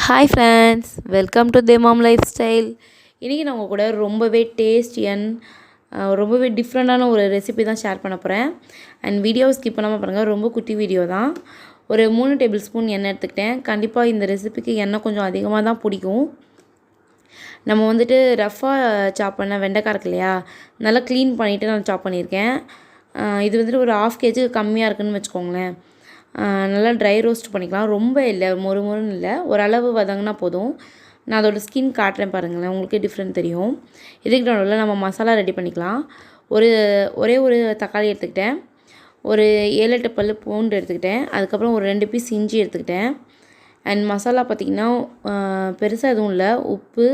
Hi friends, welcome to the mom lifestyle. இன்றைக்கி நான் உங்கள் கூட ரொம்பவே டேஸ்டி அண்ட் ரொம்பவே டிஃப்ரெண்ட்டான ஒரு ரெசிபி தான் ஷேர் பண்ண போகிறேன். அண்ட் வீடியோவை ஸ்கிப் பண்ணாமல் பாருங்கள், ரொம்ப குட்டி வீடியோ தான். ஒரு 3 டேபிள் ஸ்பூன் எண்ணெய் எடுத்துக்கிட்டேன். கண்டிப்பாக இந்த ரெசிபிக்கு எண்ணெய் கொஞ்சம் அதிகமாக தான் பிடிக்கும். நம்ம வந்துட்டு ரஃப்பாக சாப் பண்ண வெண்டைக்காய் இருக்கு இல்லையா, நல்லா க்ளீன் பண்ணிவிட்டு நான் சாப் பண்ணியிருக்கேன். இது வந்துட்டு ஒரு 1/2 kg கம்மியாக இருக்குதுன்னு வச்சுக்கோங்களேன். நல்லா ட்ரை ரோஸ்ட் பண்ணிக்கலாம். ரொம்ப இல்லை, மொறுன்னு இல்லை, ஓரளவு வதங்கினா போதும். நான் அதோடய ஸ்கின் காட்டுறேன் பாருங்களேன், உங்களுக்கே டிஃப்ரெண்ட் தெரியும். இதுக்கு நடுவில் நம்ம மசாலா ரெடி பண்ணிக்கலாம். ஒரே ஒரு தக்காளி எடுத்துக்கிட்டேன், ஒரு 7-8 பல் பூண்டு எடுத்துக்கிட்டேன், அதுக்கப்புறம் ஒரு 2 பீஸ் இஞ்சி எடுத்துக்கிட்டேன். அண்ட் மசாலா பார்த்திங்கன்னா பெருசாக எதுவும் இல்லை, உப்பு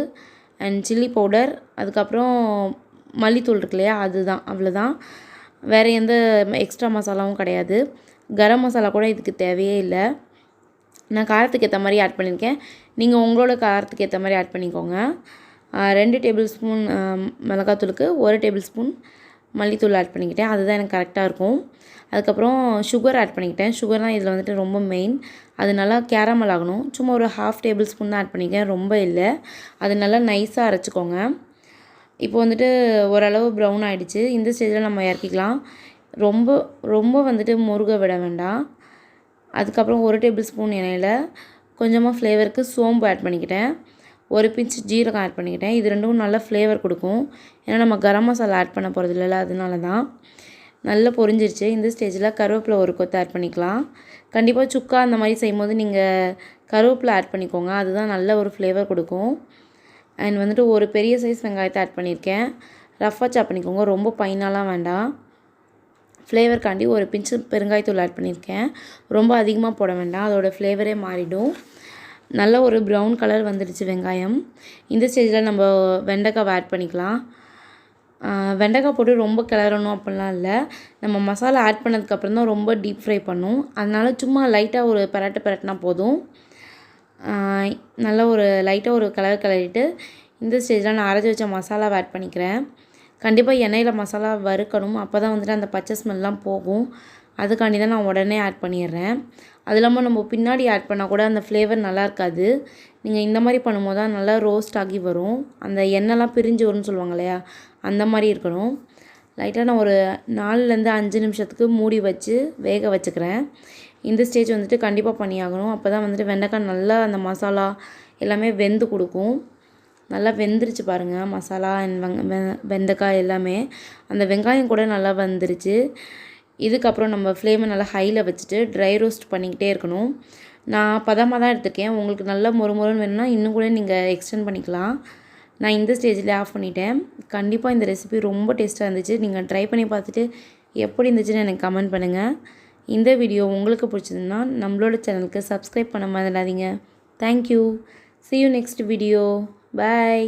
அண்ட் சில்லி பவுடர், அதுக்கப்புறம் மல்லித்தூள் இருக்கு இல்லையா, அதுதான், அவ்வளோதான். வேறு எந்த எக்ஸ்ட்ரா மசாலாவும் கிடையாது. கரம் மசாலா கூட இதுக்கு தேவையே இல்லை. நான் காரத்துக்கு ஏற்ற மாதிரி ஆட் பண்ணியிருக்கேன். நீங்கள் உங்களோட காரத்துக்கு ஏற்ற மாதிரி ஆட் பண்ணிக்கோங்க. 2 டேபிள் ஸ்பூன் மிளகாத்தூளுக்கு 1 டேபிள் ஸ்பூன் மல்லித்தூள் ஆட் பண்ணிக்கிட்டேன். அதுதான் எனக்கு கரெக்டாக இருக்கும். அதுக்கப்புறம் சுகர் ஆட் பண்ணிக்கிட்டேன். சுகர் தான் இதில் வந்துட்டு ரொம்ப மெயின். அது நல்லா கேரமல் ஆகணும். சும்மா ஒரு 1/2 டேபிள் ஸ்பூன் தான் ஆட் பண்ணிக்கிறேன், ரொம்ப இல்லை. அது நல்லா நைஸாக அரைச்சிக்கோங்க. இப்போ வந்துட்டு ஓரளவு ப்ரௌன் ஆகிடுச்சு. இந்த ஸ்டேஜில் நம்ம இறக்கிக்கலாம். ரொம்ப வந்துட்டு முருக விட வேண்டாம். அதுக்கப்புறம் 1 டேபிள் ஸ்பூன் எண்ணெயில் கொஞ்சமாக ஃப்ளேவருக்கு சோம்பு ஆட் பண்ணிக்கிட்டேன். 1 பிஞ்ச் ஜீரகம் ஆட் பண்ணிக்கிட்டேன். இது ரெண்டும் நல்ல ஃப்ளேவர் கொடுக்கும். ஏன்னா நம்ம கரம் மசாலா ஆட் பண்ண போகிறது இல்லைல்ல, அதனால தான். நல்லா பொரிஞ்சிருச்சு. இந்த ஸ்டேஜில் கருவேப்பிலை ஒரு கொத்து ஆட் பண்ணிக்கலாம். கண்டிப்பாக சுக்கா அந்த மாதிரி செய்யும்போது நீங்கள் கருவேப்பிலை ஆட் பண்ணிக்கோங்க, அதுதான் நல்ல ஒரு ஃப்ளேவர் கொடுக்கும். அண்ட் வந்துட்டு ஒரு பெரிய சைஸ் வெங்காயத்தை ஆட் பண்ணியிருக்கேன். ரஃப்பாக சாப் பண்ணிக்கோங்க, ரொம்ப பைனாலாம் வேண்டாம். ஃப்ளேவர்காண்டி ஒரு பிஞ்சு பெருங்காயத்தூள் ஆட் பண்ணியிருக்கேன். ரொம்ப அதிகமாக போட வேண்டாம், அதோடய ஃப்ளேவரே மாறிடும். நல்ல ஒரு ப்ரௌன் கலர் வந்துடுச்சு வெங்காயம். இந்த ஸ்டேஜில் நம்ம வெண்டைக்காவை ஆட் பண்ணிக்கலாம். வெண்டைக்காய் போட்டு ரொம்ப கிளறணும் அப்படிலாம் இல்லை. நம்ம மசாலா ஆட் பண்ணதுக்கப்புறம் தான் ரொம்ப டீப் ஃப்ரை பண்ணும். அதனால் சும்மா லைட்டாக ஒரு பரட்டினா போதும். நல்லா ஒரு லைட்டாக ஒரு கிளறிட்டு இந்த ஸ்டேஜில் நான் அரைச்சி வச்ச மசாலாவை ஆட் பண்ணிக்கிறேன். கண்டிப்பாக எண்ணெயில் மசாலா வறுக்கணும், அப்போ தான் வந்துட்டு அந்த பச்சை ஸ்மெல்லாம் போகும். அதுக்காண்டி தான் நான் உடனே ஆட் பண்ணிடுறேன். அது இல்லாமல் நம்ம பின்னாடி ஆட் பண்ணால் கூட அந்த ஃப்ளேவர் நல்லா இருக்காது. நீங்கள் இந்த மாதிரி பண்ணும்போது தான் நல்லா ரோஸ்ட் ஆகி வரும். அந்த எண்ணெய்லாம் பிரிஞ்சு வரும்னு சொல்லுவாங்க இல்லையா, அந்த மாதிரி இருக்கணும். லைட்டாக நான் ஒரு 4லேருந்து 5 நிமிஷத்துக்கு மூடி வச்சு வேக வச்சுக்கிறேன். இந்த ஸ்டேஜ் வந்துட்டு கண்டிப்பாக பண்ணியாகணும். அப்போ தான் வந்துட்டு வெண்டைக்காய் நல்லா அந்த மசாலா எல்லாமே வெந்து கொடுக்கும். நல்லா வெந்துருச்சு பாருங்கள், மசாலா அண்ட் வெண்டைக்காய் எல்லாமே. அந்த வெங்காயம் கூட நல்லா வந்துருச்சு. இதுக்கப்புறம் நம்ம ஃப்ளேமை நல்லா ஹையில் வச்சுட்டு ட்ரை ரோஸ்ட் பண்ணிக்கிட்டே இருக்கணும். நான் பதமாக தான் எடுத்துருக்கேன். உங்களுக்கு நல்லா மொறுன்னு வேணும்னா இன்னும் கூட நீங்கள் எக்ஸ்டெண்ட் பண்ணிக்கலாம். நான் இந்த ஸ்டேஜில் ஆஃப் பண்ணிட்டேன். கண்டிப்பாக இந்த ரெசிபி ரொம்ப டேஸ்ட்டாக இருந்துச்சு. நீங்கள் ட்ரை பண்ணி பார்த்துட்டு எப்படி இருந்துச்சுன்னு எனக்கு கமெண்ட் பண்ணுங்கள். இந்த வீடியோ உங்களுக்கு பிடிச்சதுன்னா நம்மளோட சேனலுக்கு சப்ஸ்கிரைப் பண்ண மறந்துடாதீங்க. Thank you. See you next video. Bye.